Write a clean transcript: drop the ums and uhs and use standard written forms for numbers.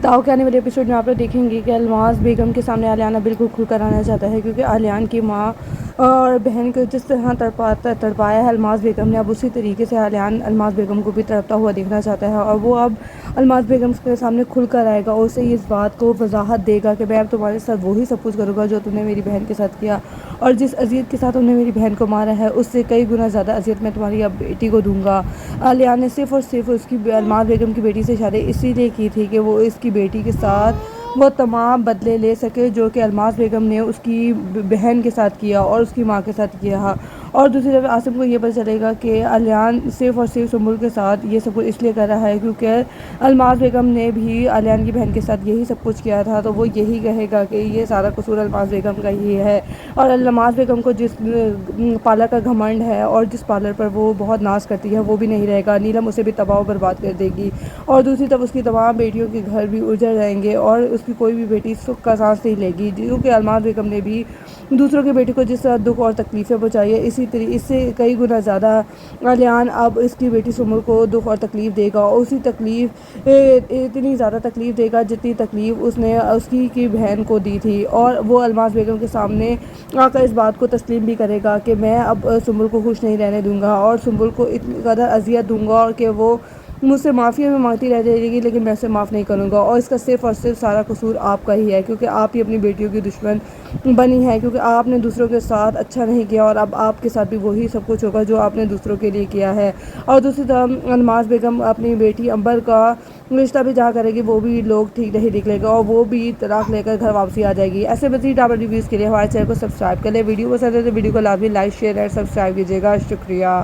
दाव के आने वाले एपिसोड में आप लोग देखेंगे कि अलमास बेगम के सामने आलियाना बिल्कुल खुल कर आना चाहता है, क्योंकि आलियान की माँ और बहन को जिस तरह तड़पाया है अलमास बेगम ने, अब उसी तरीके से आलियान अलमास बेगम को भी तड़पता हुआ देखना चाहता है। और वो अब अलमास बेगम के सामने खुल कर आएगा और उसे इस बात को वजाहत देगा कि मैं अब तुम्हारे साथ वही सब कुछ करूँगा जो तुमने मेरी बहन के साथ किया, और जिस अजियत के साथ तुमने मेरी बहन को मारा है उससे कई गुना ज़्यादा अजियत मैं तुम्हारी अब बेटी को दूंगा। आलियान ने सिर्फ़ और सिर्फ उसकी अलमास बेगम की बेटी से शादी इसीलिए की थी कि वो इसकी बेटी के साथ वो तमाम बदले ले सके जो कि अलमास बेगम ने उसकी बहन के साथ किया और उसकी माँ के साथ किया। और दूसरी तरफ आसिम को ये पता चलेगा कि आलियान सिर्फ़ और सिर्फ सुम्बुल के साथ ये सब कुछ इसलिए कर रहा है क्योंकि अलमास बेगम ने भी आलियान की बहन के साथ यही सब कुछ किया था, तो वो यही कहेगा कि ये सारा कसूर अलमास बेगम का ही है। और अलमास बेगम को जिस पार्लर का घमंड है और जिस पार्लर पर वो बहुत नाज करती है वो भी नहीं रहेगा, नीलम उसे भी तबाह बर्बाद कर देगी। और दूसरी तरफ उसकी तमाम बेटियों के घर भी उजड़ जाएंगे और उसकी कोई भी बेटी सुख का सांस नहीं लेगी, क्योंकि अलमास बेगम ने भी दूसरों की बेटी को जिस तरह दुख और तकलीफ़ें पहुँचाई है इससे कई गुना ज़्यादा आलियान अब इसकी बेटी सुम्बुल को दुख और तकलीफ़ देगा, और उसी तकलीफ़ इतनी ज़्यादा तकलीफ़ देगा जितनी तकलीफ़ उसने उसकी की बहन को दी थी। और वो अलमास बेगम के सामने आकर इस बात को तस्लीम भी करेगा कि मैं अब सुम्बुल को खुश नहीं रहने दूंगा और सुम्बुल को इतनी ज़्यादा अजियत दूंगा और कि वो मुझसे माफ़ी में मांगती रह जाएगी लेकिन मैं उसे माफ़ नहीं करूँगा, और इसका सिर्फ़ और सिर्फ सारा कसूर आपका ही है, क्योंकि आप ही अपनी बेटियों की दुश्मन बनी है, क्योंकि आपने दूसरों के साथ अच्छा नहीं किया और अब आपके साथ भी वही सब कुछ होगा जो आपने दूसरों के लिए किया है। और दूसरी तरफ अलमास बेगम अपनी बेटी अंबर का रिश्ता भी जहाँ करेगी वो भी लोग ठीक नहीं निकलेगा और वो भी तलाक लेकर घर वापसी आ जाएगी। ऐसे मज़ीद आप रिव्यूज़ के लिए हमारे चैनल को सब्सक्राइब कर ले। वीडियो पसंद है तो वीडियो को लाजमी लाइक शेयर और सब्सक्राइब कीजिएगा। शुक्रिया।